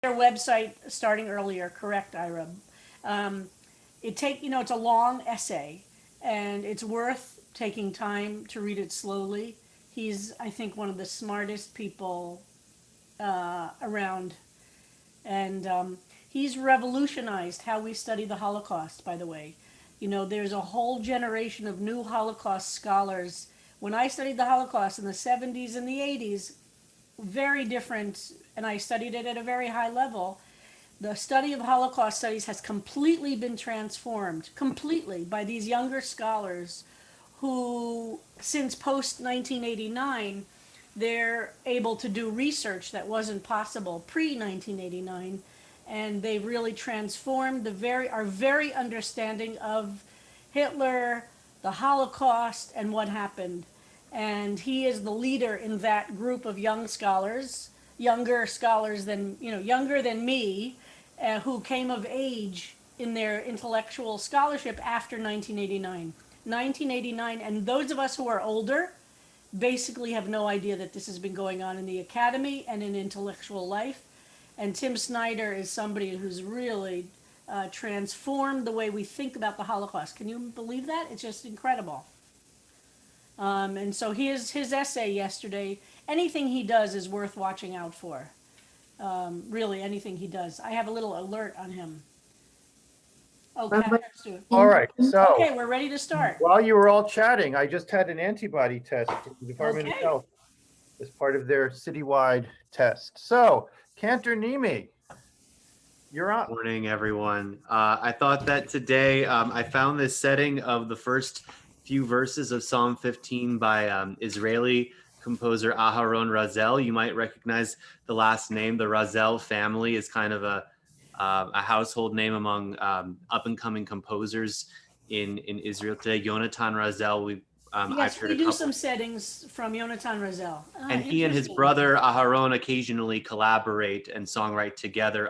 their website starting earlier, correct, Ira. It's a long essay, and it's worth taking time to read it slowly. He's, I think, one of the smartest people around, and he's revolutionized how we study the Holocaust, by the way. There's a whole generation of new Holocaust scholars. When I studied the Holocaust in the 70s and the 80s, very different, and I studied it at a very high level. The study of Holocaust studies has completely been transformed, completely, by these younger scholars who, since post 1989, they're able to do research that wasn't possible pre 1989, and they've really transformed our very understanding of Hitler, the Holocaust, and what happened. And he is the leader in that group of young scholars, younger scholars than younger than me, who came of age in their intellectual scholarship after 1989. 1989, and those of us who are older basically have no idea that this has been going on in the academy and in intellectual life. And Tim Snyder is somebody who's really transformed the way we think about the Holocaust. Can you believe that? It's just incredible. And so his essay yesterday, anything he does is worth watching out for. Really, anything he does. I have a little alert on him. Okay, Rabbi, let's do it. All right, so Okay, we're ready to start. while you were all chatting, I just had an antibody test from the Department Okay. of Health as part of their citywide test. So, Cantor Nimi, you're up. Morning, everyone. I thought that today I found this setting of the first few verses of Psalm 15 by Israeli composer Aharon Razel. You might recognize the last name. The Razel family is kind of a household name among up-and-coming composers in Israel today. Yonatan Razel, Yes, we do some settings from Yonatan Razel. And he and his brother Aharon occasionally collaborate and songwrite together.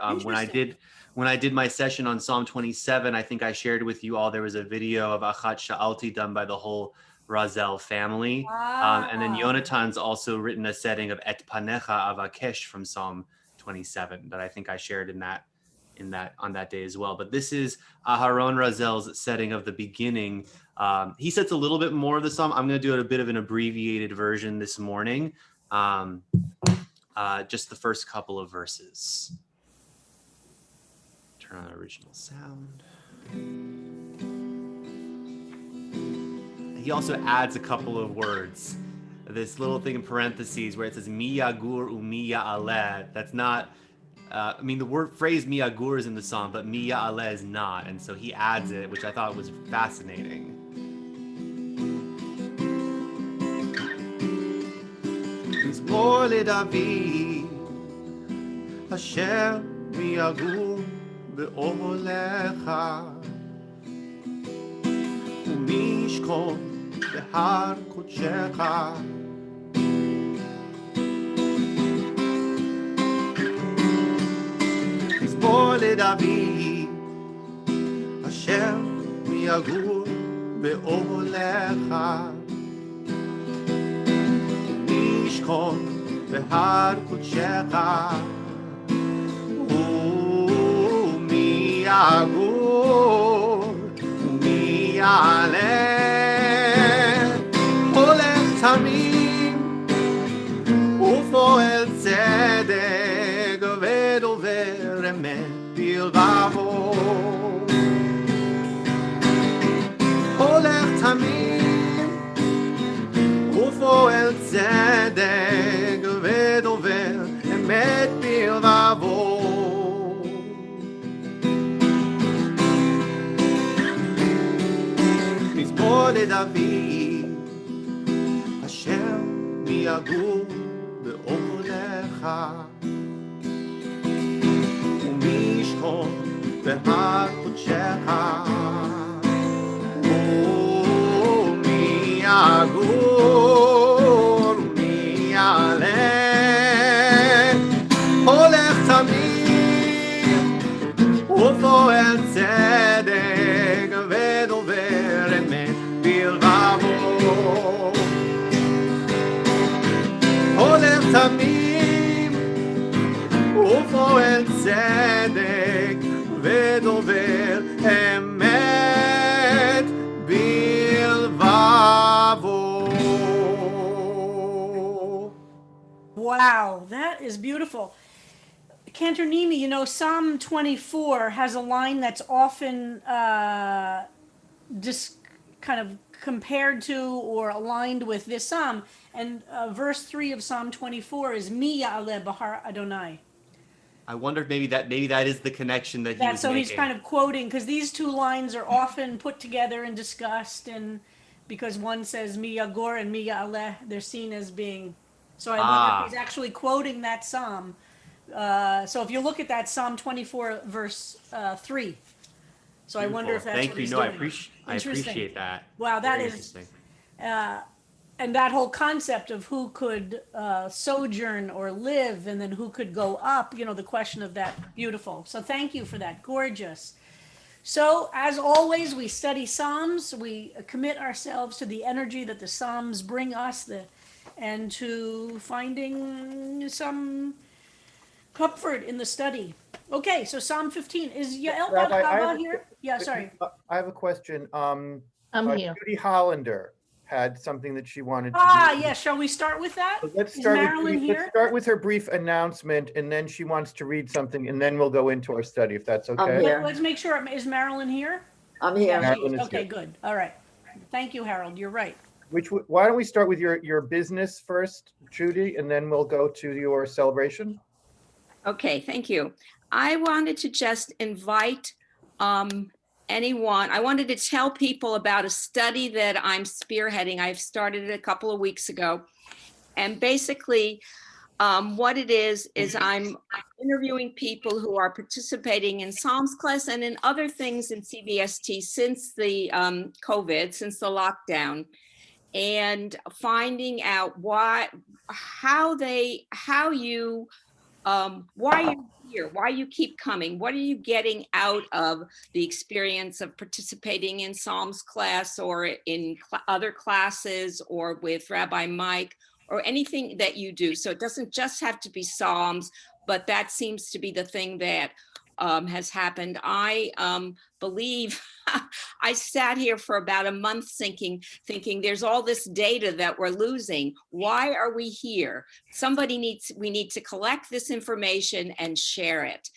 When I did my session on Psalm 27, I think I shared with you all, there was a video of Achat Sha'alti done by the whole Razel family. And then Yonatan's also written a setting of Et Panecha Avakesh from Psalm 27 that I think I shared on that day as well. But this is Aharon Razel's setting of the beginning. He sets a little bit more of the psalm. I'm going to do a bit of an abbreviated version this morning. Just the first couple of verses. Turn on the original sound. He also adds a couple of words. This little thing in parentheses where it says mi yagur u mi ya'aleh. That's not, the phrase mi yagur is in the song, but mi ya'aleh is not. And so he adds it, which I thought was fascinating. Mizmor leDavid, Asher mi yagur be'olecha, u'mi yishkon בהר קודשך. מזמור לדוד אשר יגור באוהלך וישכון בהר קודשך ומי יגור ומי יעלה תמים ופועל צדק ודובר אמת בלבבו. הולך תמים ופועל צדק ודובר אמת בלבבו. מזמור לדוד אשר מי יגור באוהלך ומי ישכון בהר קודשך ומי יגור ומי יעלה הולך תמים ופועל צדק ודובר אמת בלבבו. הולך תמים ופועל צדק ודובר אמת בלבבו. Wow, that is beautiful. Cantor Nimi, you know, Psalm 24 has a line that's often just kind of compared to or aligned with this psalm. And verse 3 of Psalm 24 is Mi Ya'aleh Bahar Adonai. I wonder if maybe that is the connection that he was So making. he's kind of quoting, because these two lines are often put together and discussed, and because one says Mi Yagor and Mi Ya'aleh, they're seen as being. So I wonder if he's actually quoting that psalm. So if you look at that Psalm 24 verse 3. So I wonder if that's Thank what you. he's No, I doing. appreciate that. Wow, that Very is, interesting. and that whole concept of who could sojourn or live, and then who could go up, you know, the question of that, beautiful. So thank you for that, gorgeous. So as always, we study Psalms, we commit ourselves to the energy that the Psalms bring us, and to finding some comfort in the study. Okay, so Psalm 15, is Yael Rabbi, Bar here? Yeah, sorry. I have a question. I'm here. Judy Hollander had something that she wanted to do. Yeah, shall we start with that? So let's Is start with Marilyn Judy. here? Let's start with her brief announcement, and then she wants to read something, and then we'll go into our study, if that's okay. here. Let's make sure, is Marilyn here? I'm here. Marilyn is Okay, here. good, all right. Thank you, Harold, you're right. Why don't we start with your business first, Judy, and then we'll go to your celebration? Okay, thank you. I wanted to just invite anyone. I wanted to tell people about a study that I'm spearheading. I've started it a couple of weeks ago. And basically, what it is I'm interviewing people who are participating in Psalms class and in other things in CVST since the COVID, since the lockdown, and finding out why you're here, why you keep coming, what are you getting out of the experience of participating in Psalms class or in other classes or with Rabbi Mike or anything that you do. So it doesn't just have to be Psalms, but that seems to be the thing that has happened. I believe I sat here for about a month thinking there's all this data that we're losing. Why are we here? We need to collect this information and share it.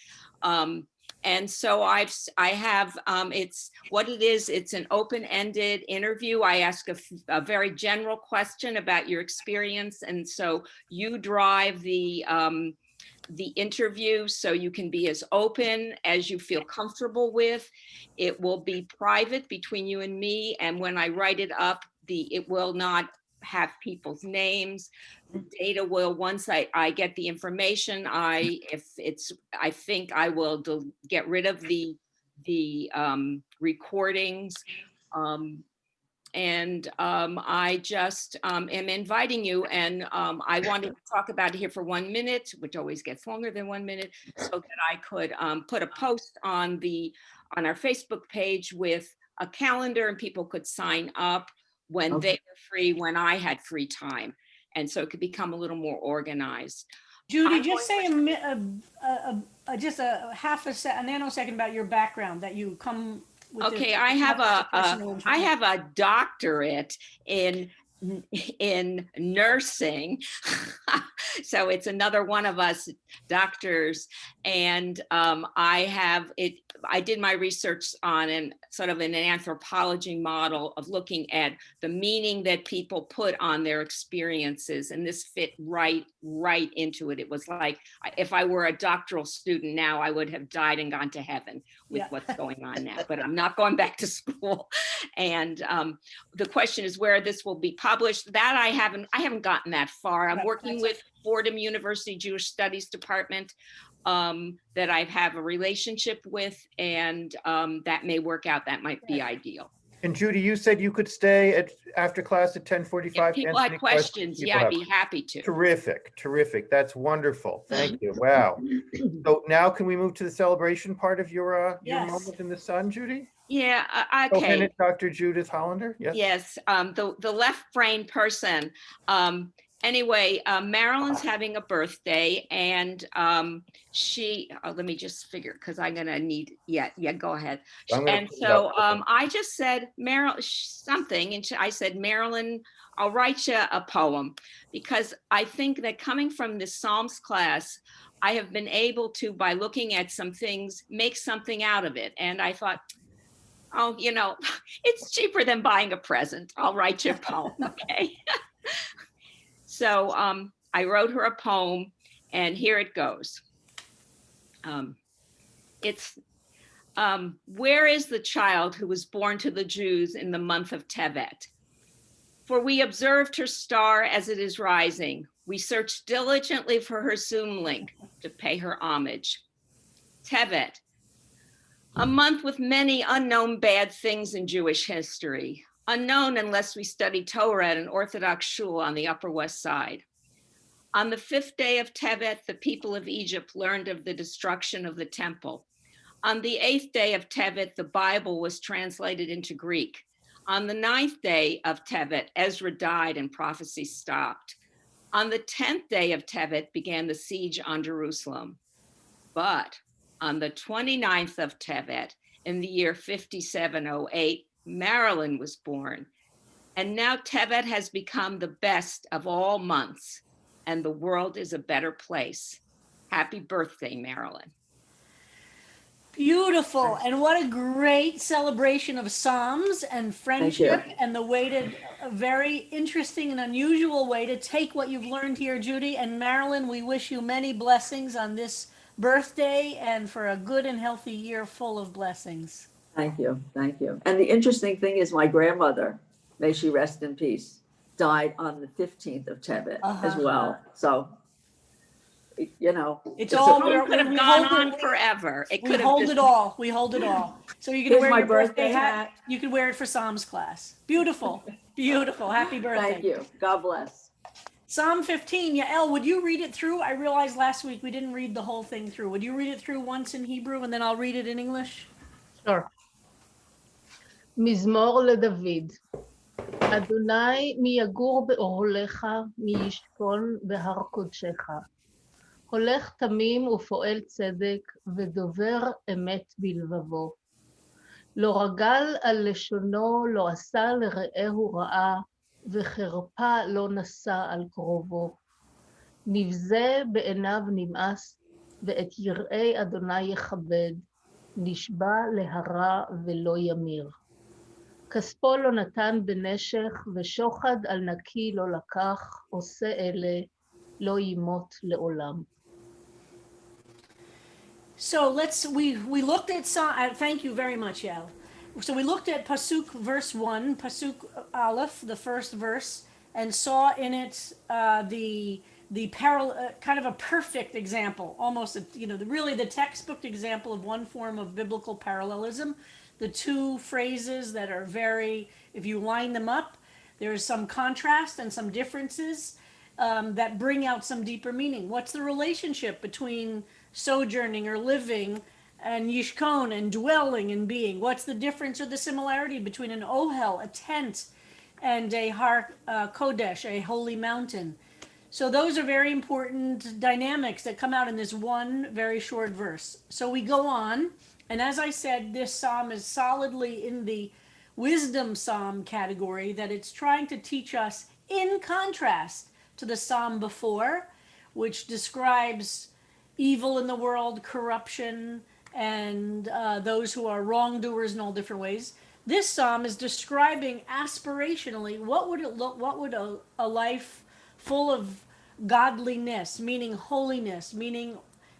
And so I have, it's what it is. It's an open-ended interview. I ask a very general question about your experience. And so you drive the interview, so you can be as open as you feel comfortable with. It will be private between you and me. And when I write it up, it will not have people's names. The data will, once I get the information, I think I will get rid of the recordings. And I just am inviting you, and I wanted to talk about it here for 1 minute, which always gets longer than 1 minute, so that I could put a post on our Facebook page with a calendar, and people could sign up when they were free, when I had free time, and so it could become a little more organized. Judy, just say just a nanosecond about your background, that you come with. Okay, I have a doctorate in nursing. So it's another one of us doctors. And I did my research on an anthropology model of looking at the meaning that people put on their experiences. And this fit right into it. It was like, if I were a doctoral student now, I would have died and gone to heaven with what's going on now, but I'm not going back to school. And the question is where this will be published. That I haven't gotten that far. I'm working with Fordham University Jewish Studies Department that I have a relationship with, and that may work out. That might be ideal. And Judy, you said you could stay after class at 10:45. If people have questions, I'd be happy to. Terrific. That's wonderful. Thank you. Wow. So now can we move to the celebration part of your moment in the sun, Judy? Yeah, okay. Co-Lieutenant Dr. Judith Hollander, yes? Yes, the left brain person anyway, Marilyn's having a birthday, and she, let me just figure, because I'm gonna need, yeah, go ahead. I'm gonna And put it up. so I just said, Marilyn, something, and I said, Marilyn, I'll write you a poem, because I think that coming from this Psalms class, I have been able to, by looking at some things, make something out of it. And I thought, oh, you know, it's cheaper than buying a present. I'll write you a poem, okay? So I wrote her a poem, and here it goes. It's, where is the child who was born to the Jews in the month of Tevet? For we observed her star as it is rising. We searched diligently for her Zoom link to pay her homage. Tevet, a month with many unknown bad things in Jewish history, unknown unless we study Torah at an Orthodox shul on the Upper West Side. On the 5th day of Tevet, the people of Egypt learned of the destruction of the temple. On the 8th day of Tevet, the Bible was translated into Greek. On the 9th day of Tevet, Ezra died and prophecy stopped. On the 10th day of Tevet began the siege on Jerusalem. But on the 29th of Tevet, in the year 5708, Marilyn was born. And now Tevet has become the best of all months, and the world is a better place. Happy birthday, Marilyn. Beautiful. And what a great celebration of Psalms and friendship, and the way to, a very interesting and unusual way to take what you've learned here, Judy. And Marilyn, we wish you many blessings on this birthday and for a good and healthy year full of blessings. Thank you. Thank you. And the interesting thing is my grandmother, may she rest in peace, died on the 15th of Tevet as well. So, you know, It's all, It could have gone on forever. It we could have hold just, it all. We hold it all. So you can Here's wear my your birthday birthday hat. hat. You can wear it for Psalms class. Beautiful. Beautiful. Happy birthday. Thank you. God bless. Psalm 15. Yael, would you read it through? I realized last week we didn't read the whole thing through. Would you read it through once in Hebrew and then I'll read it in English? Sure. מזמור לדוד. אדוני מי יגור באוהליך, מי ישכון בהר קודשך. הולך תמים ופועל צדק, ודובר אמת בלבבו. לא רגל על לשונו, לא עשה לרעהו רעה, וחרפה לא נשא על קרובו. נבזה בעיניו נמאס, ואת יראי אדוני יכבד, נשבע להרע ולא ימיר. כספו לא נתן בנשך, ושוחד על נקי לא לקח, עושה אלה, לא ימות לעולם. So we looked at Psalm, thank you very much, Yael. So we looked at Pasuk verse 1, Pasuk Aleph, the first verse, and saw in it the kind of a perfect example, almost, really the textbook example of one form of biblical parallelism. The two phrases that are very, if you line them up, there's some contrast and some differences that bring out some deeper meaning. What's the relationship between sojourning or living and yishkon and dwelling and being? What's the difference or the similarity between an ohel, a tent, and a har kodesh, a holy mountain? So those are very important dynamics that come out in this one very short verse. So we go on, and as I said, this psalm is solidly in the wisdom psalm category, that it's trying to teach us in contrast to the psalm before, which describes evil in the world, corruption, and those who are wrongdoers in all different ways. This psalm is describing aspirationally what would it look, what would a life full of godliness, meaning holiness, meaning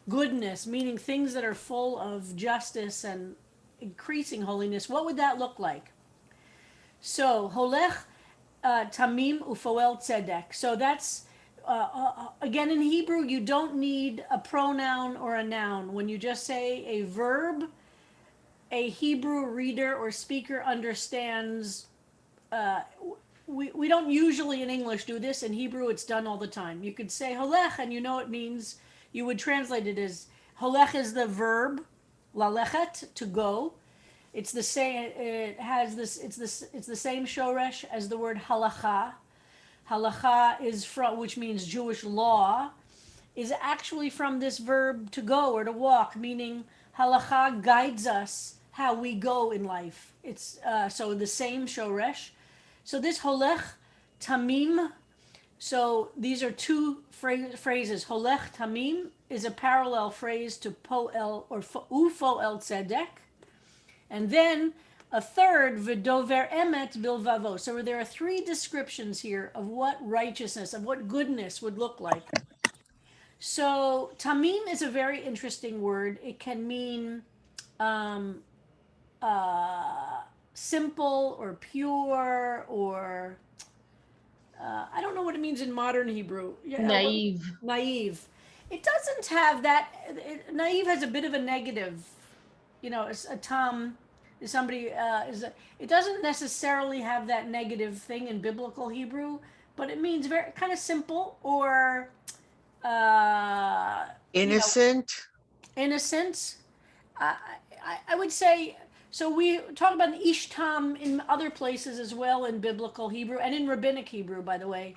goodness, meaning things that are full of justice and increasing holiness, what would that look like? So, holech tamim ufoel tzedek. So that's, again, in Hebrew, you don't need a pronoun or a noun. When you just say a verb, a Hebrew reader or speaker understands. We don't usually in English do this. In Hebrew, it's done all the time. You could say holech, and it means, you would translate it as, holech is the verb, lalechet, to go. It's the same, it has this, it's the same shoresh as the word halacha. Halacha is from, which means Jewish law, is actually from this verb to go or to walk, meaning halacha guides us how we go in life. It's so the same shoresh. So this holech tamim. So these are two phrases. Holech tamim is a parallel phrase to poel or ufoel tzedek, and then a third v'dover emet bilvavo. So there are three descriptions here of what righteousness, of what goodness would look like. So tamim is a very interesting word. It can mean um, simple or pure or I don't know what it means in modern Hebrew. Naive. Naive. It doesn't have that. Naive has a bit of a negative. It's a tam. Somebody it doesn't necessarily have that negative thing in biblical Hebrew, but it means very kind of simple or innocent. Innocent. I would say. So we talk about an ishtam in other places as well in biblical Hebrew and in rabbinic Hebrew, by the way.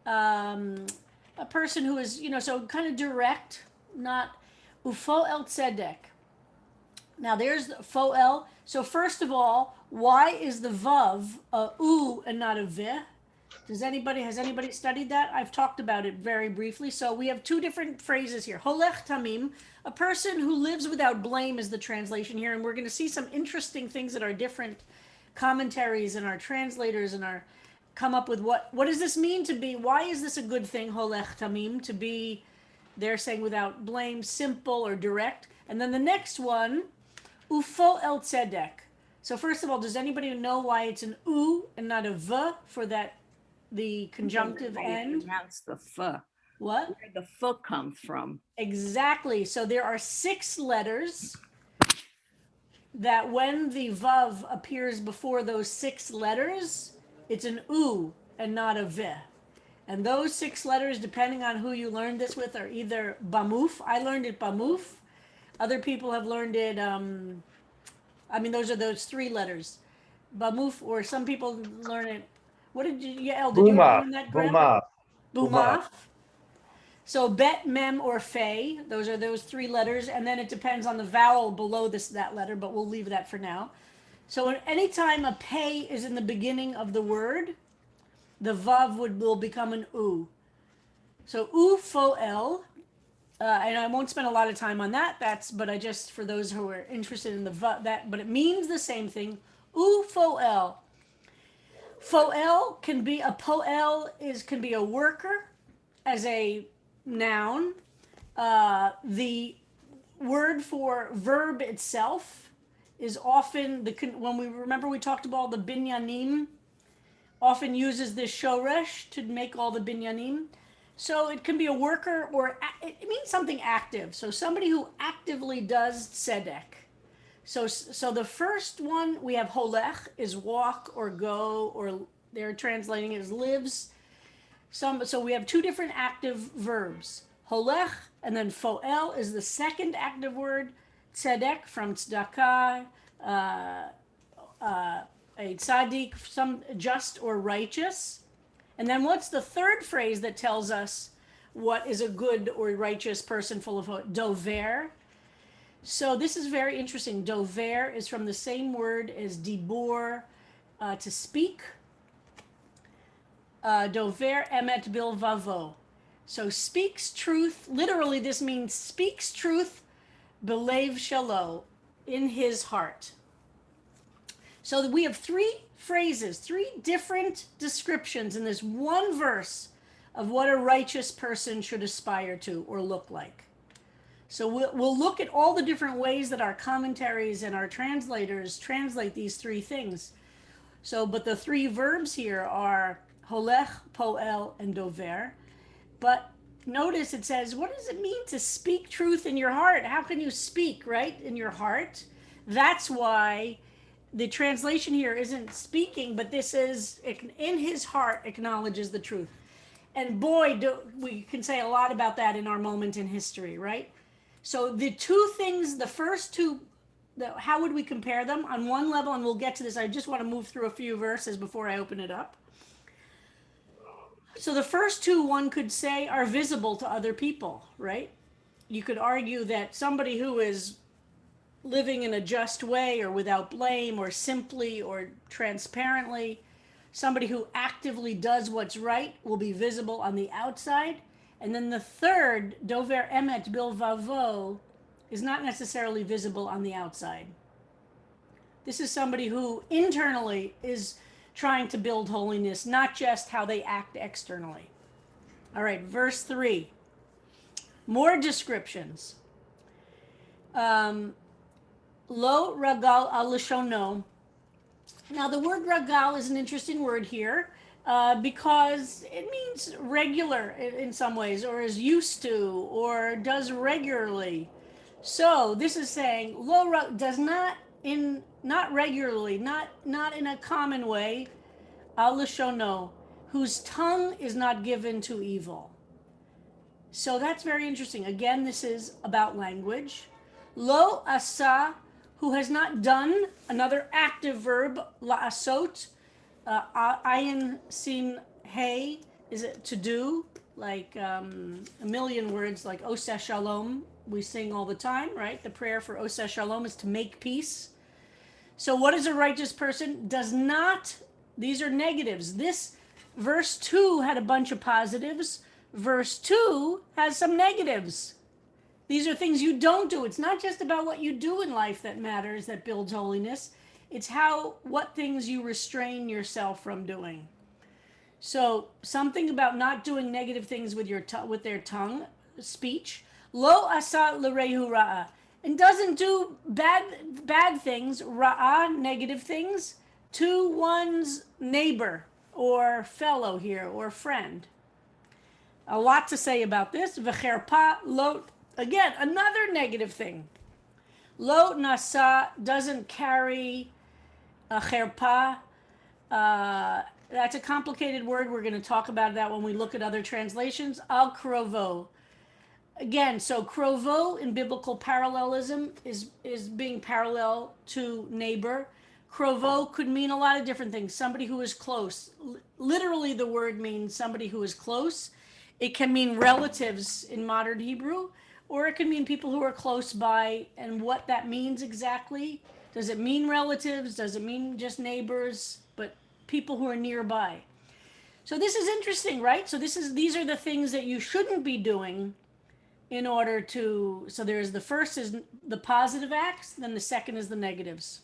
A person who is, so kind of direct, not ufo el tzedek. Now there's the foel. So first of all, why is the vav a u and not a v? Has anybody studied that? I've talked about it very briefly. So we have two different phrases here. Holech tamim, a person who lives without blame is the translation here. And we're going to see some interesting things that are different commentaries and our translators and our come up with what does this mean to be, why is this a good thing, holech tamim, to be, they're saying without blame, simple or direct. And then the next one, ufo el tzedek. So first of all, does anybody know why it's an u and not a v for that, the conjunctive end? Pronounce the f. What? Where the f comes from. Exactly. So there are 6 letters that when the vav appears before those 6 letters, it's an u and not a v. And those 6 letters, depending on who you learned this with, are either bamuf. I learned it bamuf. Other people have learned it, those are those 3 letters. Bamuf, or some people learn it. What did you, Yael, did you learn that grammar? Bumaf. So bet, mem, or fe, those are those 3 letters, and then it depends on the vowel below that letter, but we'll leave that for now. So anytime a pei is in the beginning of the word, the vav will become an u. So u fo el, and I won't spend a lot of time on that. But I just, for those who are interested in the vav, but it means the same thing. U fo el. Foel can be a poel can be a worker as a noun. The word for verb itself is often when we talked about the binyanim, often uses this shoresh to make all the binyanim. So it can be a worker or it means something active. So somebody who actively does tzedek. So the first one we have holech is walk or go, or they're translating it as lives. So we have 2 different active verbs. Holech and then foel is the second active word. Tzedek from tzedakah, a tzaddik, some just or righteous. And then what's the third phrase that tells us what is a good or righteous person full of dover? So this is very interesting. Dover is from the same word as dibor, to speak. Dover emet bilvavo. So speaks truth. Literally, this means speaks truth, belev shalo, in his heart. So we have 3 phrases, 3 different descriptions in this one verse of what a righteous person should aspire to or look like. So we'll look at all the different ways that our commentaries and our translators translate these 3 things. So, but the 3 verbs here are holech, poel, and dover. But notice it says, what does it mean to speak truth in your heart? How can you speak, right, in your heart? That's why the translation here isn't speaking, but this is in his heart acknowledges the truth. And boy, we can say a lot about that in our moment in history, right? So the 2 things, the first 2, how would we compare them? On one level, and we'll get to this, I just want to move through a few verses before I open it up. So the first two, one could say, are visible to other people, right? You could argue that somebody who is living in a just way or without blame or simply or transparently, somebody who actively does what's right will be visible on the outside. And then the third, dover emet bilvavo, is not necessarily visible on the outside. This is somebody who internally is trying to build holiness, not just how they act externally. All right, verse 3. More descriptions. Lo ragal al lishono. Now, the word ragal is an interesting word here because it means regular in some ways, or is used to, or does regularly. So this is saying lo does not regularly, not in a common way, al lishono, whose tongue is not given to evil. So that's very interesting. Again, this is about language. Lo asa, who has not done, another active verb, la asot, ayin sin hey, is it to do? Like a million words, like Oseh Shalom, we sing all the time, right? The prayer for Oseh Shalom is to make peace. So what is a righteous person? Does not, these are negatives. This verse 2 had a bunch of positives. Verse 2 has some negatives. These are things you don't do. It's not just about what you do in life that matters, that builds holiness. It's what things you restrain yourself from doing. So something about not doing negative things with with their tongue, speech. Lo asa l'rehu ra'a, and doesn't do bad things, ra'a, negative things, to one's neighbor or fellow here or friend. A lot to say about this. V'cherpa lo, again, another negative thing. Lo nasa, doesn't carry a cherpa. That's a complicated word. We're going to talk about that when we look at other translations. Al krovo. Again, so krovo in biblical parallelism is being parallel to neighbor. Krovo could mean a lot of different things. Somebody who is close. Literally, the word means somebody who is close. It can mean relatives in modern Hebrew, or it can mean people who are close by, and what that means exactly. Does it mean relatives? Does it mean just neighbors? But people who are nearby. So this is interesting, right? So these are the things that you shouldn't be doing in order to, so there's the first is the positive acts, then the second is the negatives.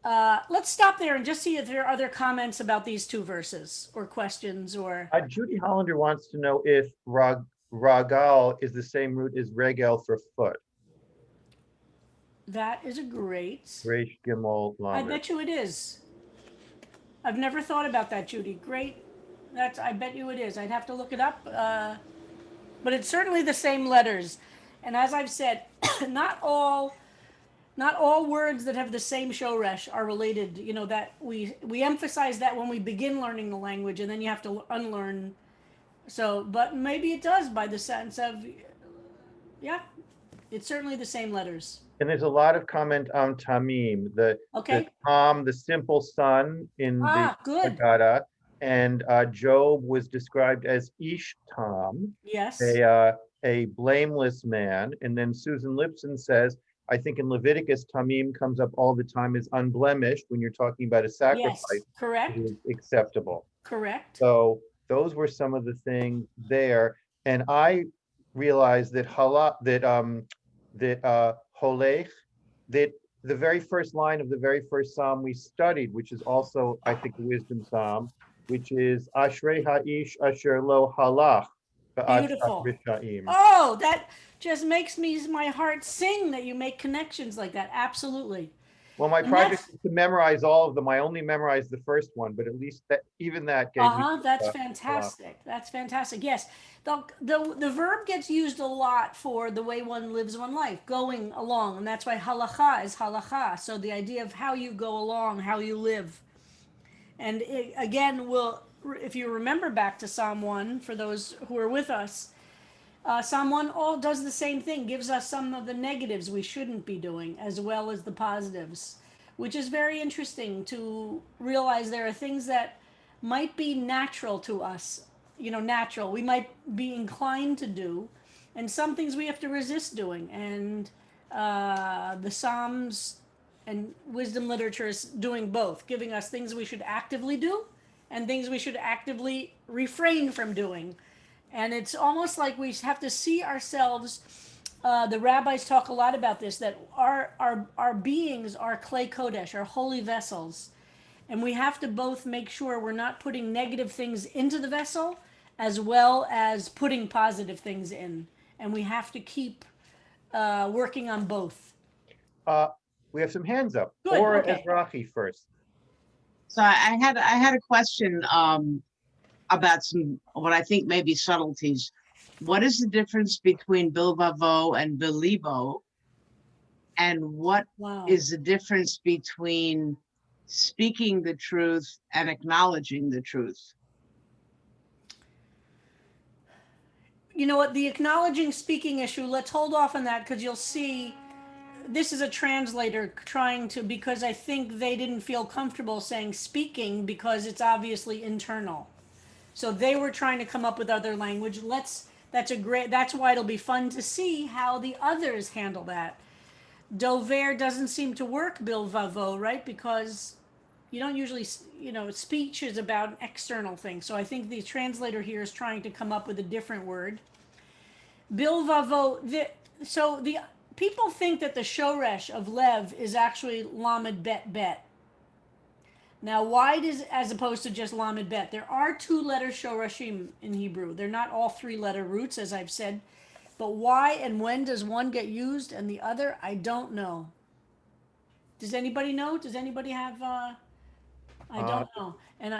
Let's stop there and just see if there are other comments about these two verses or questions or. Judy Hollander wants to know if ragal is the same root as regel for foot. That is a great. Resh Gimel I Lamed. bet you it is. I've never thought about that, Judy. Great. I bet you it is. I'd have to look it up. But it's certainly the same letters. And as I've said, not all words that have the same shoresh are related. You know, that we emphasize that when we begin learning the language, and then you have to unlearn. So, but maybe it does by the sense of, yeah, it's certainly the same letters. And there's a lot of comment on Tamim, the simple son in the good. Haggadah, and Job was described as Ish Tam, Yes. a blameless man. And then Susan Lipson says, I think in Leviticus, Tamim comes up all the time as unblemished when you're talking about a sacrifice. Yes, correct. Acceptable. Correct. So those were some of the things there. And I realized that Holech, that the very first line of the very first psalm we studied, which is also, I think, a wisdom psalm, which is Ashrei Ha'ish Asher Lo Halach. Beautiful. Oh, that just makes my heart sing that you make connections like that. Absolutely. Well, my project is to memorize all of them. I only memorized the first one, but at least even that gave me. That's fantastic. That's fantastic. Yes, the verb gets used a lot for the way one lives one life, going along, and that's why halacha is halacha. So the idea of how you go along, how you live, and again, if you remember back to Psalm 1, for those who are with us, Psalm 1 all does the same thing, gives us some of the negatives we shouldn't be doing as well as the positives, which is very interesting to realize there are things that might be natural to us, natural. We might be inclined to do, and some things we have to resist doing. And the Psalms and wisdom literature is doing both, giving us things we should actively do and things we should actively refrain from doing. And it's almost like we have to see ourselves. The rabbis talk a lot about this, that our beings are clay kodesh, are holy vessels. And we have to both make sure we're not putting negative things into the vessel as well as putting positive things in. And we have to keep working on both. We have some hands up. Good, Or okay. Ezrahi first. So I had a question about some what I think may be subtleties. What is the difference between bilvavo and bilibo? And what Wow. is the difference between speaking the truth and acknowledging the truth? You know what, the acknowledging speaking issue, let's hold off on that, because you'll see this is a translator trying to, because I think they didn't feel comfortable saying speaking because it's obviously internal. So they were trying to come up with other language. That's why it'll be fun to see how the others handle that. Dover doesn't seem to work bilvavo, right? Because you don't usually, speech is about an external thing. So I think the translator here is trying to come up with a different word. Bilvavo, so the people think that the shoresh of lev is actually lamed bet bet. Now, why does, as opposed to just lamed bet? There are 2-letter shorashim in Hebrew. They're not all 3-letter roots, as I've said. But why and when does one get used and the other? I don't know. Does anybody know? Does anybody have? I don't know, and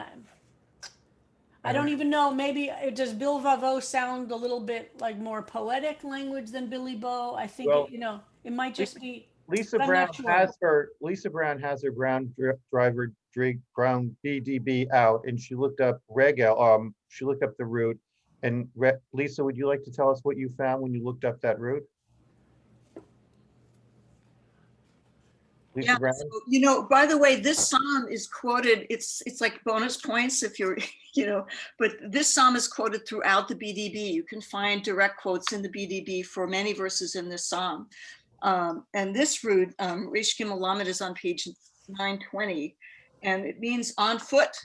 I don't even know. Maybe does bilvavo sound a little bit like more poetic language than Billy Bo? I think Well, it might just be. Lisa But I'm Brown not sure. has her driver Brown BDB out, and she looked up regel. She looked up the root. And Lisa, would you like to tell us what you found when you looked up that root? Lisa Yeah, Brown? so, by the way, this psalm is quoted, it's like bonus points if you're, but this psalm is quoted throughout the BDB. You can find direct quotes in the BDB for many verses in this psalm. And this root, Rish Gimel Lamed, is on page 920, and it means on foot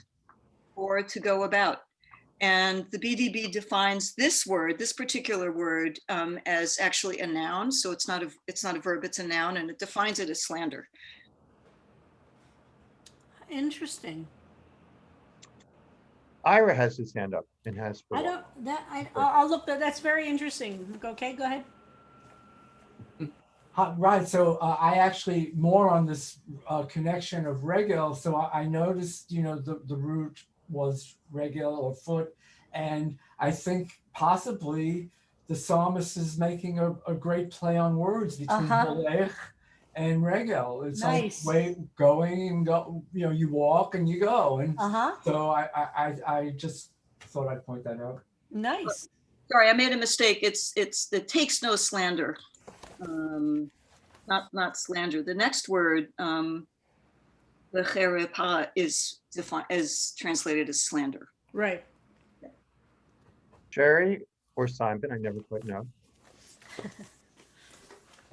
or to go about. And the BDB defines this word, this particular word, as actually a noun. So it's not a verb, it's a noun, and it defines it as slander. Interesting. Ira has his hand up and has for one. I'll look. That's very interesting. Okay, go ahead. Right. So I actually more on this connection of regel. So I noticed, the root was regel or foot, and I think possibly the psalmist is making a great play on words between bolech and regel. It's Nice. like way going and go. You walk and you go, and so I just thought I'd point that out. Nice. Sorry, I made a mistake. It takes no slander. Not slander. The next word, the cherepa, is translated as slander. Right. Jerry or Simon, I never quite know.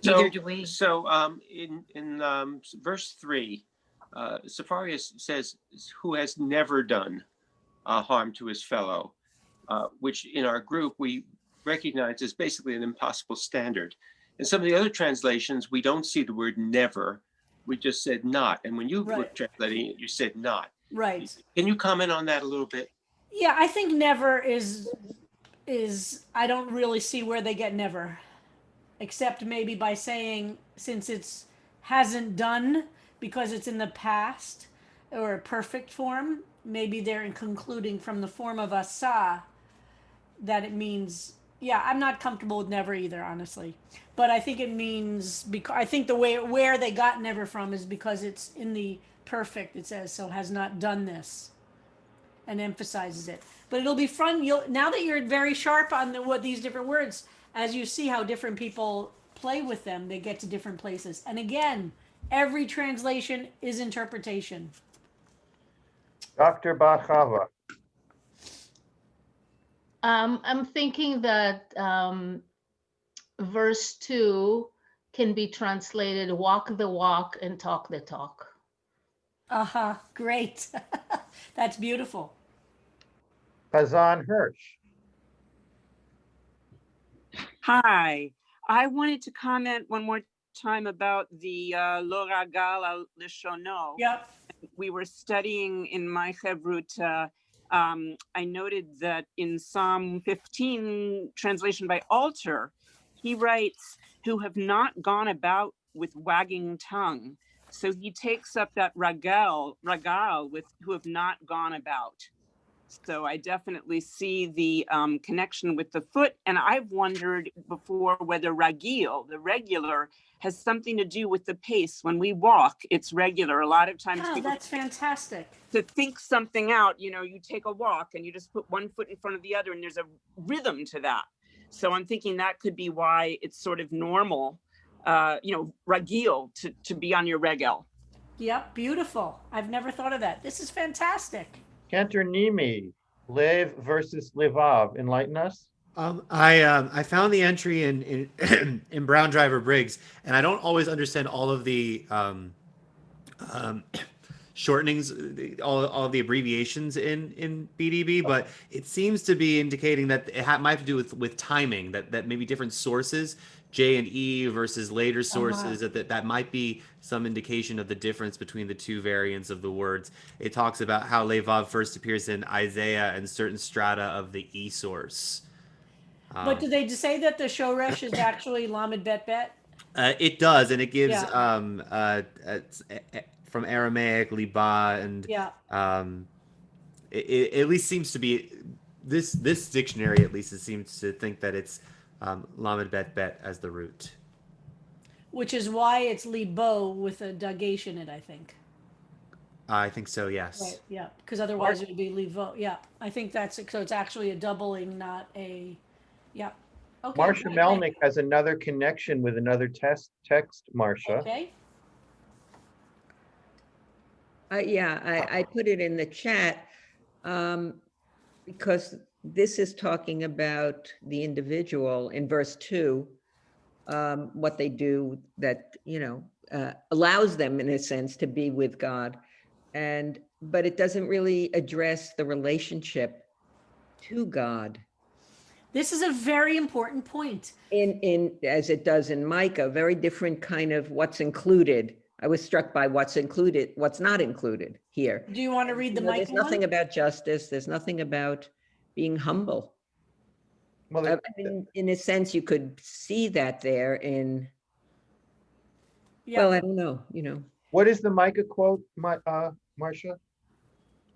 Neither do we. So in verse 3, Safarius says, "Who has never done harm to his fellow," which in our group we recognize as basically an impossible standard. In some of the other translations, we don't see the word never. We just said not. And when you were translating it, you said not. Right. Can you comment on that a little bit? Yeah, I think never is I don't really see where they get never, except maybe by saying, since it's hasn't done because it's in the past or a perfect form, maybe they're concluding from the form of asa that it means. Yeah, I'm not comfortable with never either, honestly. But I think it means, because I think the way where they got never from is because it's in the perfect. It says, so has not done this, and emphasizes it. But it'll be fun. Now that you're very sharp on what these different words, as you see how different people play with them, they get to different places. And again, every translation is interpretation. Dr. Bachava. I'm thinking that verse 2 can be translated walk the walk and talk the talk. Great. That's beautiful. Hazan Hirsch. Hi, I wanted to comment one more time about the Lo Ragal al Lishono. Yep. We were studying in my Chevruta. I noted that in Psalm 15, translation by Alter, he writes, who have not gone about with wagging tongue. So he takes up that ragal with who have not gone about. So I definitely see the connection with the foot. And I've wondered before whether ragil, the regular, has something to do with the pace. When we walk, it's regular. A lot of times Oh, people that's fantastic. to think something out, you know, you take a walk and you just put one foot in front of the other and there's a rhythm to that. So I'm thinking that could be why it's sort of normal, you know, ragil to be on your regel. Yep, beautiful. I've never thought of that. This is fantastic. Cantor Nimi, Lev versus Levav. Enlighten us. I found the entry in in Brown Driver Briggs, and I don't always understand all of the shortenings, all of the abbreviations in BDB, but it seems to be indicating that it might have to do with timing, that maybe different sources, J and E versus later sources, that might be some indication of the difference between the two variants of the words. It talks about how Levav first appears in Isaiah and certain strata of the E source. But do they say that the shoresh is actually Lamed Bet Bet? It does, and it gives Yeah. from Aramaic liba, and Yeah. It at least seems to be this dictionary at least it seems to think that it's Lamed Bet Bet as the root. Which is why it's Libo with a Dagesh in it, I think. I think so, yes. Right, yeah, because otherwise it would be Livo. Yeah, I think that's it. So it's actually a doubling, not a, yeah. Okay. Marcia great, Melnick has another connection with another text, Marcia. Okay. Yeah, I put it in the chat because this is talking about the individual in verse 2, what they do that, you know, allows them in a sense to be with God. But it doesn't really address the relationship to God. This is a very important point. In as it does in Micah, very different kind of what's included. I was struck by what's included, what's not included here. Do you want to read the Micah There's nothing one? about justice. There's nothing about being humble. Well, in a sense, you could see that there in, Yeah. well, I don't know, you know. What is the Micah quote, Marcia?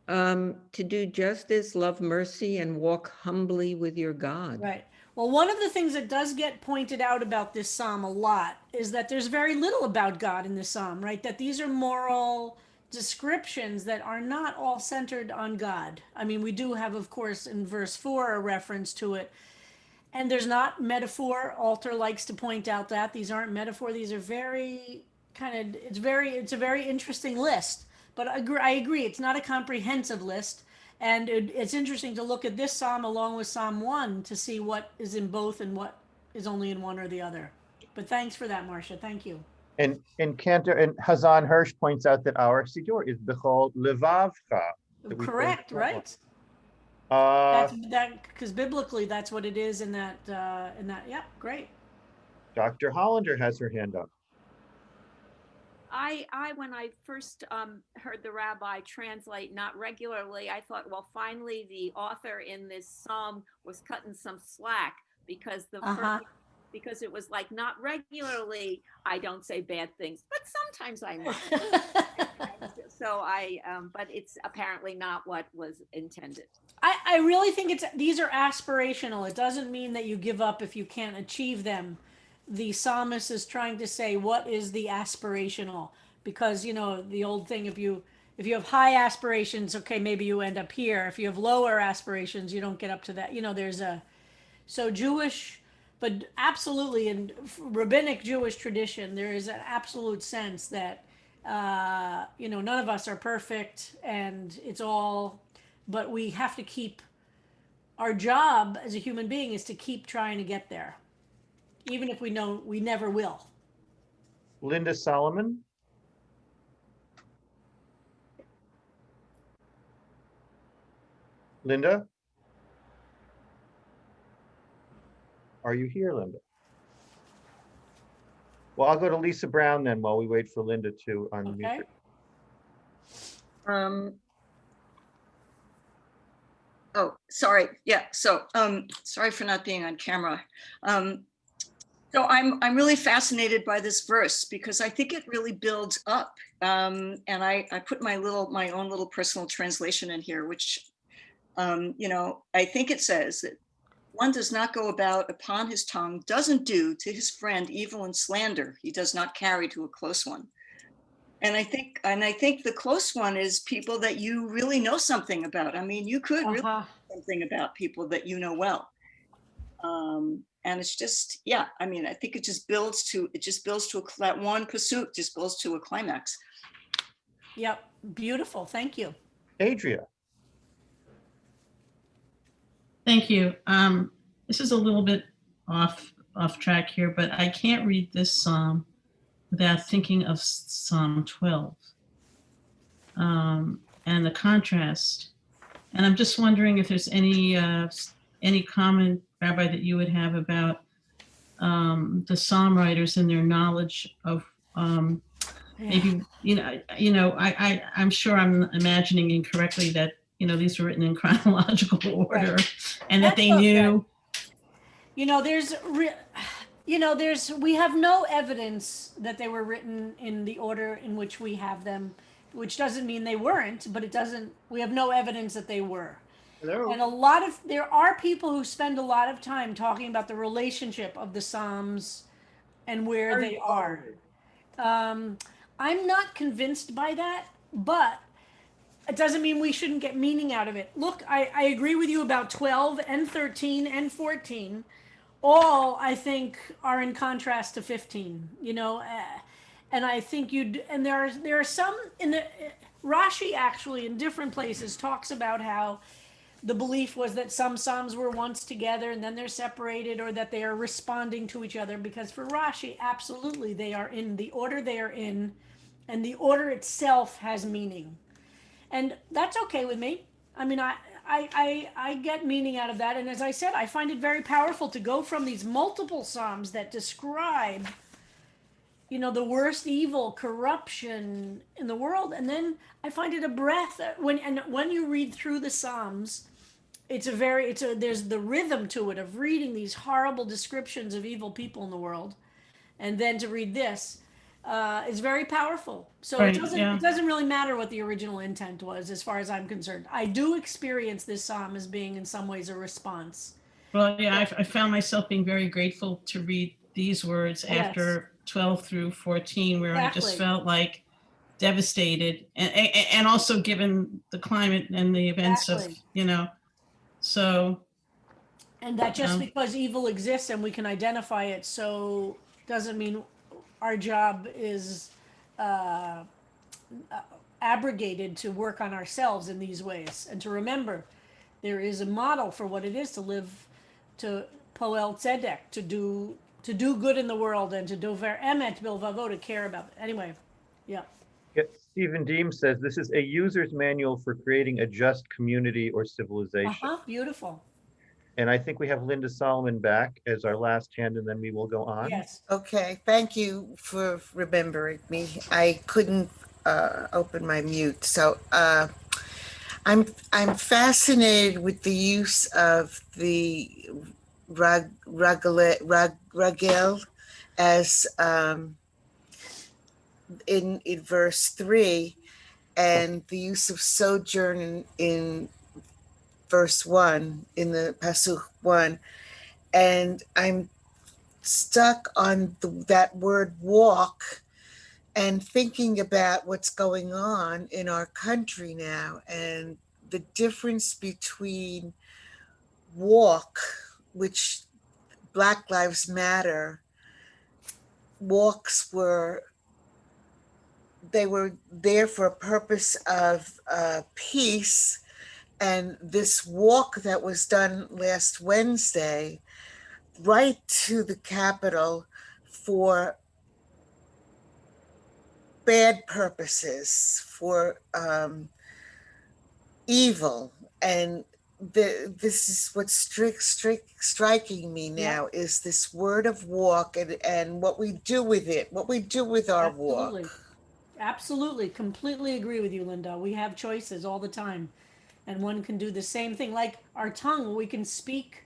To do justice, love mercy, and walk humbly with your God. Right. Well, one of the things that does get pointed out about this psalm a lot is that there's very little about God in this psalm, right? That these are moral descriptions that are not all centered on God. I mean, we do have, of course, in verse 4, a reference to it. And there's not metaphor. Alter likes to point out that these aren't metaphor. These are very kind of, it's a very interesting list. But I agree, it's not a comprehensive list. And it's interesting to look at this psalm along with Psalm 1 to see what is in both and what is only in one or the other. But thanks for that, Marcia. Thank you. And Cantor and Hazan Hirsch points out that our Siddur is Bechol Levavcha. Correct, right? That's that because biblically that's what it is in that. Yeah, great. Dr. Hollander has her hand up. When I first heard the rabbi translate not regularly, I thought, well, finally the author in this psalm was cutting some slack because because it was like not regularly I don't say bad things, but sometimes I might. So but it's apparently not what was intended. I really think these are aspirational. It doesn't mean that you give up if you can't achieve them. The psalmist is trying to say what is the aspirational, because you know the old thing, if you have high aspirations, okay, maybe you end up here. If you have lower aspirations, you don't get up to that. You know, so Jewish, but absolutely in rabbinic Jewish tradition, there is an absolute sense that You know, none of us are perfect, and it's all, but we have to keep, our job as a human being is to keep trying to get there, even if we know we never will. Linda Solomon. Linda? Are you here, Linda? Well, I'll go to Lisa Brown then while we wait for Linda to unmute Okay. her. Oh, sorry. Yeah. So, sorry for not being on camera. So I'm really fascinated by this verse because I think it really builds up. And I put my own little personal translation in here, which, you know, I think it says that one does not go about upon his tongue, doesn't do to his friend evil and slander. He does not carry to a close one. And I think the close one is people that you really know something about. I mean, you could really know something about people that you know well. And it's just, yeah, I mean, I think it just builds to that one pursuit just builds to a climax. Yep. Beautiful. Thank you. Adria. Thank you. This is a little bit off track here, but I can't read this psalm without thinking of Psalm 12 and the contrast. And I'm just wondering if there's any comment, Rabbi, that you would have about the psalm writers and their knowledge of maybe, I'm sure I'm imagining incorrectly that, these were written in chronological order, and that they knew. You know, we have no evidence that they were written in the order in which we have them, which doesn't mean they weren't, but we have no evidence that they were. Hello. And there are people who spend a lot of time talking about the relationship of the Psalms and where they are. I'm not convinced by that, but it doesn't mean we shouldn't get meaning out of it. Look, I agree with you about 12 and 13 and 14. All, I think, are in contrast to 15, and I think and there are some Rashi actually in different places talks about how the belief was that some psalms were once together and then they're separated, or that they are responding to each other, because for Rashi, absolutely, they are in the order they are in, and the order itself has meaning. And that's okay with me. I mean, I get meaning out of that. And as I said, I find it very powerful to go from these multiple psalms that describe, the worst evil, corruption in the world. And then I find it a breath when you read through the psalms, there's the rhythm to it of reading these horrible descriptions of evil people in the world. And then to read this, is very powerful. So Right, it doesn't really matter what the original intent was, as far as I'm concerned. I do experience this psalm as being in some ways a response. Well, yeah, I found myself being very grateful to read these words Yes. after 12 through 14, where I just Exactly. felt like devastated, and also given the climate and the events Exactly. of, so. And that just because evil exists and we can identify it, so doesn't mean our job is abrogated to work on ourselves in these ways, and to remember there is a model for what it is to live, to poel tzedek, to do good in the world, and to dover emet bilvavo, to care about it. Anyway, yeah. Stephen Deem says this is a user's manual for creating a just community or civilization. Beautiful. And I think we have Linda Solomon back as our last hand, and then we will go on. Yes. Okay, thank you for remembering me. I couldn't open my mute, so I'm fascinated with the use of the ragel as in verse 3, and the use of sojourn in verse 1, in the pasuk 1, and I'm stuck on that word walk, and thinking about what's going on in our country now, and the difference between walk, which Black Lives Matter walks were they were there for a purpose of peace. And this walk that was done last Wednesday, right to the Capitol for bad purposes, for evil. And this is what's striking me now, is this word of walk, and what we do with it, what we do with our Absolutely. walk. Absolutely. Completely agree with you, Linda. We have choices all the time. And one can do the same thing. Like our tongue, we can speak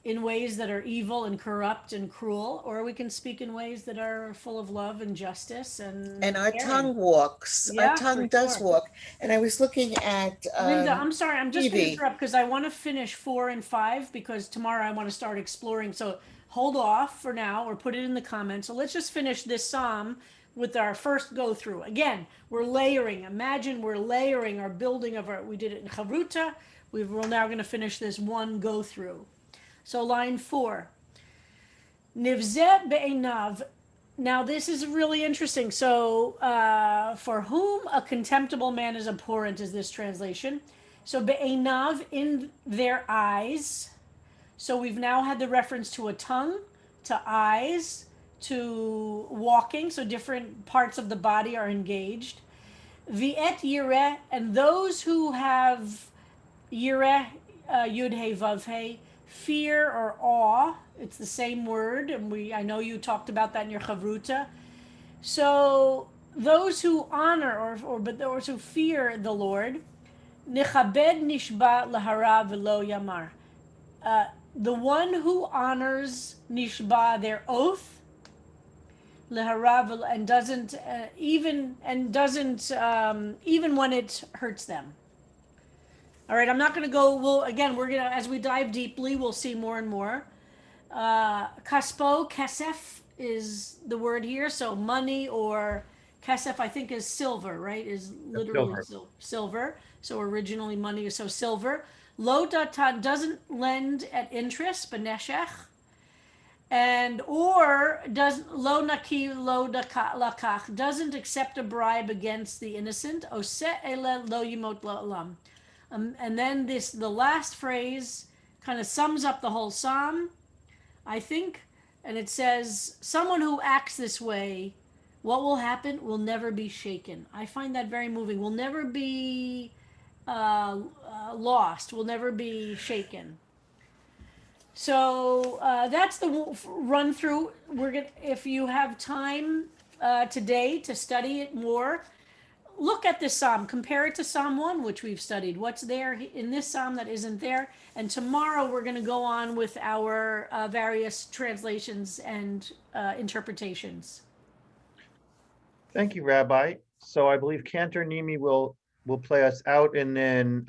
in ways that are evil and corrupt and cruel, or we can speak in ways that are full of love and justice and Our caring. tongue walks. Yeah, Our tongue for does sure. walk. And I was looking at Linda, I'm sorry, I'm just going to TV. interrupt because I want to finish 4 and 5 because tomorrow I want to start exploring. So hold off for now or put it in the comments. So let's just finish this psalm with our first go through. Again, we're layering. Imagine we're layering our building of our, we did it in Chavruta. We're now going to finish this one go through. So line 4. Nivzeh be'enav. Now this is really interesting. So for whom a contemptible man is abhorrent is this translation. So be'enav, in their eyes. So we've now had the reference to a tongue, to eyes, to walking. So different parts of the body are engaged. V'et yireh, and those who have yireh, yud hey vav hey, fear or awe. It's the same word, and I know you talked about that in your chavruta. So those who honor but those who fear the Lord, nechabed nishba lahara velo yamar. The one who honors nishba, their oath, lahara, and doesn't even when it hurts them. All right, I'm not going to go. We're going to, as we dive deeply, we'll see more and more. Kaspo, kesef is the word here. So money, or kesef, I think, is silver, right? Is literally silver. So originally money, so silver. Lo datan, doesn't lend at interest, beneshech. And or does lo naki lo lakach, doesn't accept a bribe against the innocent. Ose ele lo yimot la'olam. And then the last phrase kind of sums up the whole psalm, I think. And it says, someone who acts this way, what will happen will never be shaken. I find that very moving. Will never be lost, will never be shaken. So that's the run through. If you have time today to study it more, look at this psalm, compare it to Psalm 1, which we've studied. What's there in this psalm that isn't there? And tomorrow we're going to go on with our various translations and interpretations. Thank you, Rabbi. So I believe Cantor Nimi will play us out, and then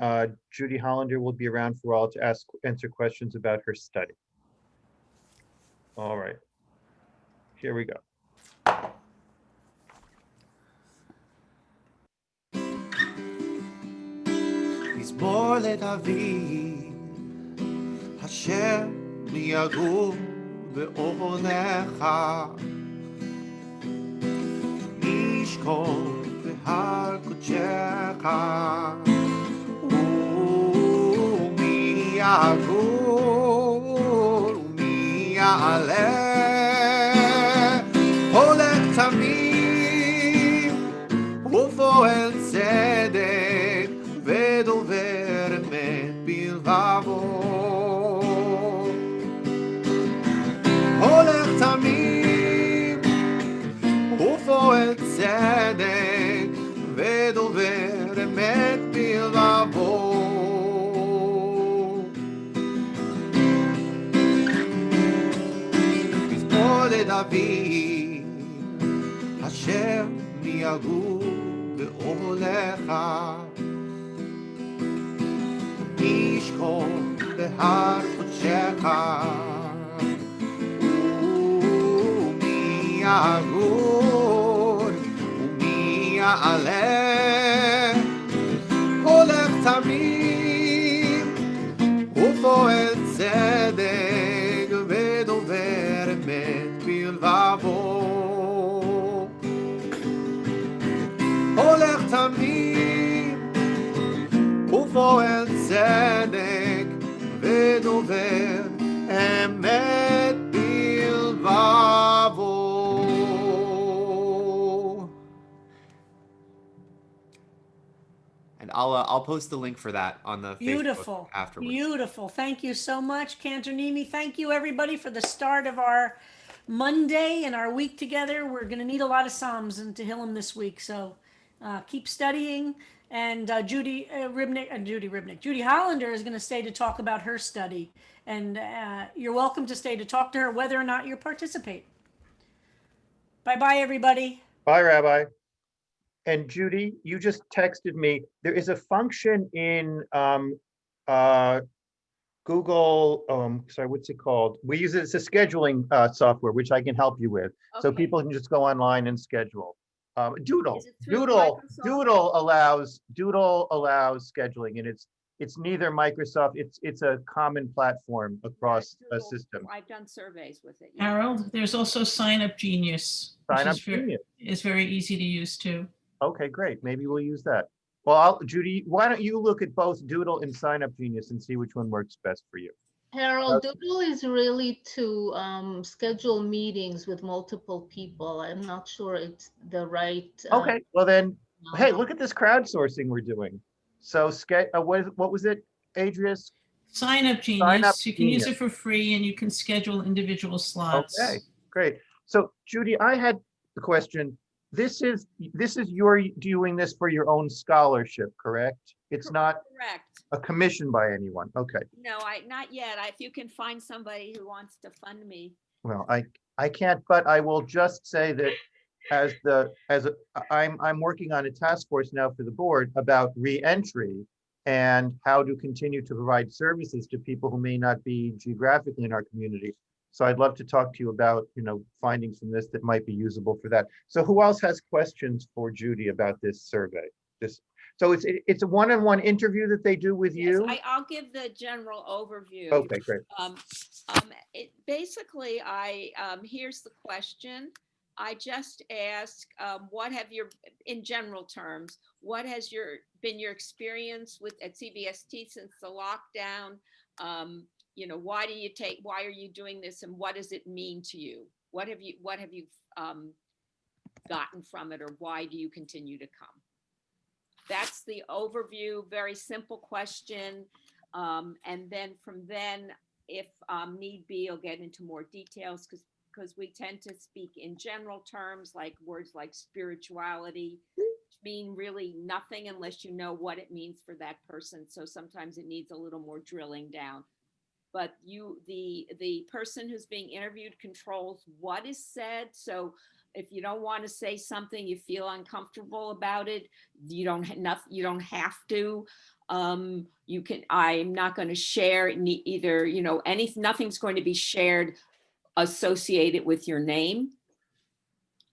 Judy Hollander will be around for all to answer questions about her study. All right, here we go. מזמור לדוד, אשר יגור באוהלך, ישכון בהר קודשך, ומי יגור ומי יעלה, הולך תמים ופועל צדק ודובר אמת בלבבו, הולך תמים ופועל צדק ודובר אמת בלבבו. מזמור לדוד, אשר יגור באוהלך, ישכון בהר קודשך, ומי יגור ומי יעלה, הולך תמים ופועל צדק ודובר אמת בלבבו, ופועל צדק ודובר אמת בלבבו. And I'll post the link for that on the Facebook Beautiful, afterwards. beautiful. Thank you so much, Cantor Nimi. Thank you, everybody, for the start of our Monday and our week together. We're going to need a lot of Psalms in Tehillim this week, so keep studying. And Judy Hollander is going to stay to talk about her study. And you're welcome to stay to talk to her whether or not you participate. Bye-bye, everybody. Bye, Rabbi. And Judy, you just texted me. There is a function in Google, sorry, what's it called? We use it as a scheduling software, which I can help you with. So Okay. people can just go online and schedule. Doodle, Is it through Doodle, Microsoft? Doodle allows scheduling, and it's neither Microsoft. It's a common platform across a system. I've done surveys with it. Yeah. Harold, there's also Sign Up Genius, which Sign Up is very, is very easy to use too. Okay, great. Maybe we'll use that. Well, Judy, why don't you look at both Doodle and Sign Up Genius and see which one works best for you? Harold, Doodle is really to schedule meetings with multiple people. I'm not sure it's the right. Okay, well then, hey, look at this crowdsourcing we're doing. So, what was it, Adrius? Sign Up Genius. You can use it for free, and you can schedule individual slots. Okay, great. So, Judy, I had the question. This is you're doing this for your own scholarship, correct? It's not Correct. a commission by anyone. Okay. No, not yet. If you can find somebody who wants to fund me. Well, I can't, but I will just say that I'm working on a task force now for the board about re-entry and how to continue to provide services to people who may not be geographically in our community. So I'd love to talk to you about, findings from this that might be usable for that. So who else has questions for Judy about this survey? So it's a one-on-one interview that they do with you? I'll give the general overview. Okay, great. Basically, here's the question. I just ask, in general terms, what has been your experience at CBST since the lockdown? Why are you doing this, and what does it mean to you? What have you gotten from it, or why do you continue to come? That's the overview, very simple question. And then from then, if need be, I'll get into more details because we tend to speak in general terms, like words like spirituality, which mean really nothing unless you know what it means for that person. So sometimes it needs a little more drilling down. But the person who's being interviewed controls what is said. So if you don't want to say something, you feel uncomfortable about it, you don't have to. You can. I'm not going to share either. Nothing's going to be shared associated with your name.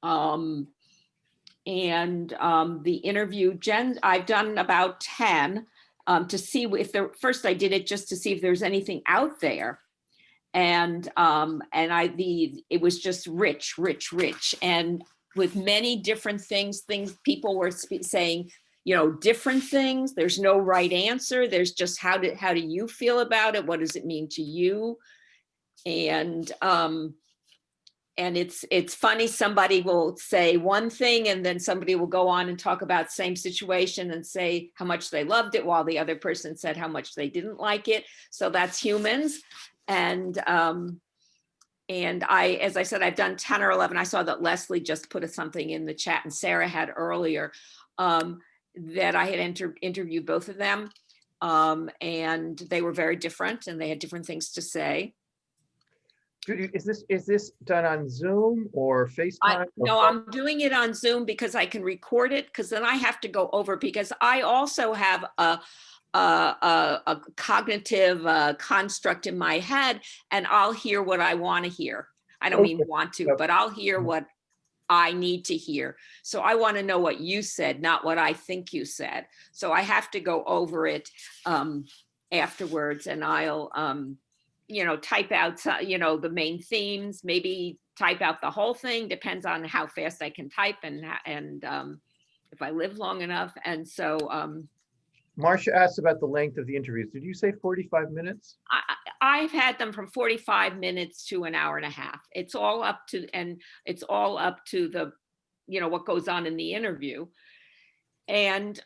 The interview, I've done about 10 to see if first I did it just to see if there's anything out there. And it was just rich, and with many different things people were saying, different things. There's no right answer. There's just how do you feel about it? What does it mean to you? And it's funny. Somebody will say one thing, and then somebody will go on and talk about same situation and say how much they loved it, while the other person said how much they didn't like it. So that's humans. And as I said, I've done 10 or 11. I saw that Leslie just put something in the chat, and Sarah had earlier, that I had interviewed both of them. And they were very different, and they had different things to say. Judy, is this done on Zoom or FaceTime? No, I'm doing it on Zoom because I can record it, because then I have to go over, because I also have a cognitive construct in my head, and I'll hear what I want to hear. I don't mean want to, but I'll hear what I need to hear. So I want to know what you said, not what I think you said. So I have to go over it afterwards, and I'll type out the main themes, maybe type out the whole thing, depends on how fast I can type and if I live long enough. And so Marcia asked about the length of the interviews. Did you say 45 minutes? I've had them from 45 minutes to an hour and a half. It's all up to the, what goes on in the interview. And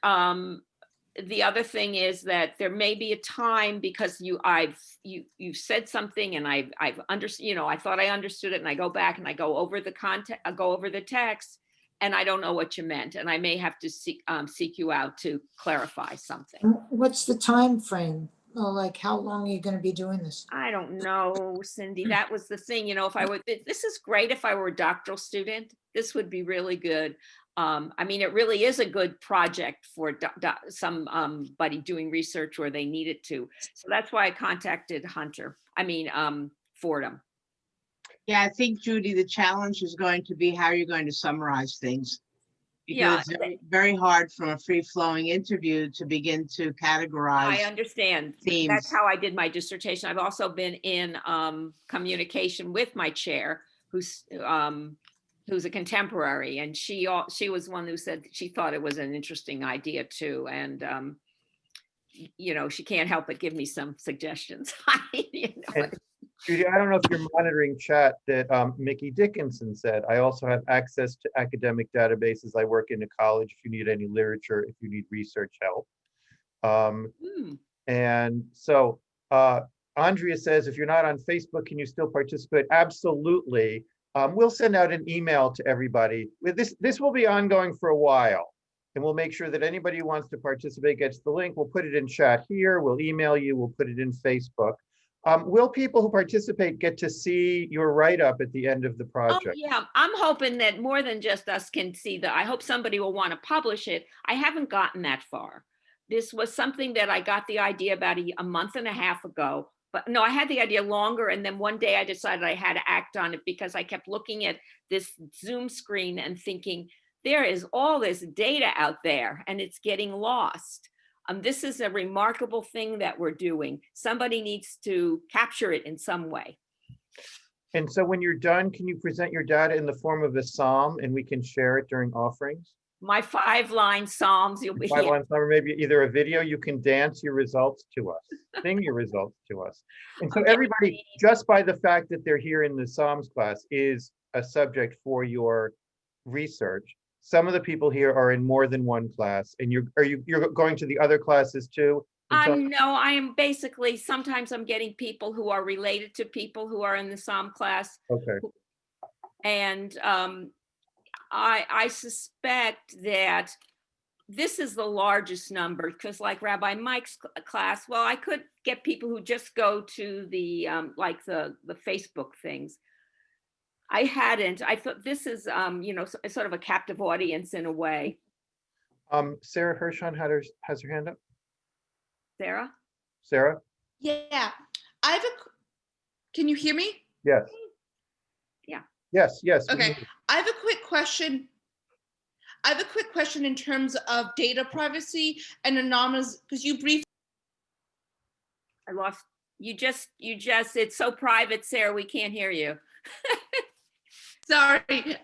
the other thing is that there may be a time because you've said something and I've understood, I thought I understood it, and I go back and I go over the content, I go over the text, and I don't know what you meant, and I may have to seek you out to clarify something. What's the time frame? Like, how long are you going to be doing this? I don't know, Cindy. That was the thing. This is great if I were a doctoral student. This would be really good. It really is a good project for somebody doing research where they need it to. So that's why I contacted Fordham. Yeah, I think, Judy, the challenge is going to be how you're going to summarize things. Because it's very, very hard from a free-flowing interview to begin to categorize. I understand. Themes. That's how I did my dissertation. I've also been in communication with my chair, who's a contemporary, and she was one who said that she thought it was an interesting idea too, and she can't help but give me some suggestions. Judy, I don't know if you're monitoring chat that Mickey Dickinson said. I also have access to academic databases. I work in a college if you need any literature, if you need research help. And so Andrea says, if you're not on Facebook, can you still participate? Absolutely. We'll send out an email to everybody. This will be ongoing for a while, and we'll make sure that anybody who wants to participate gets the link. We'll put it in chat here. We'll email you. We'll put it in Facebook. Will people who participate get to see your write-up at the end of the project? Oh, yeah, I'm hoping that more than just us can see I hope somebody will want to publish it. I haven't gotten that far. This was something that I got the idea about a month and a half ago. But no, I had the idea longer. And then one day I decided I had to act on it because I kept looking at this Zoom screen and thinking, there is all this data out there and it's getting lost. This is a remarkable thing that we're doing. Somebody needs to capture it in some way. And so when you're done, can you present your data in the form of a psalm and we can share it during offerings? My 5-line psalms, you'll be 5-line psalm, or maybe either a video, you can dance your results to us, sing your results to us. And so everybody, just by the fact that they're here in the Psalms class, is a subject for your research. Some of the people here are in more than one class, and you're going to the other classes too? No, I am basically, sometimes I'm getting people who are related to people who are in the Psalm class. Okay. And I suspect that this is the largest number because like Rabbi Mike's class, well, I could get people who just go to the like the Facebook things. I hadn't. I thought this is, sort of a captive audience in a way. Sarah Hirschon has her hand up. Sarah? Sarah? Yeah, can you hear me? Yes. Yeah. Yes. Okay, I have a quick question. In terms of data privacy and anonymous, because you briefly. I lost, you just, it's so private, Sarah, we can't hear you. Sorry.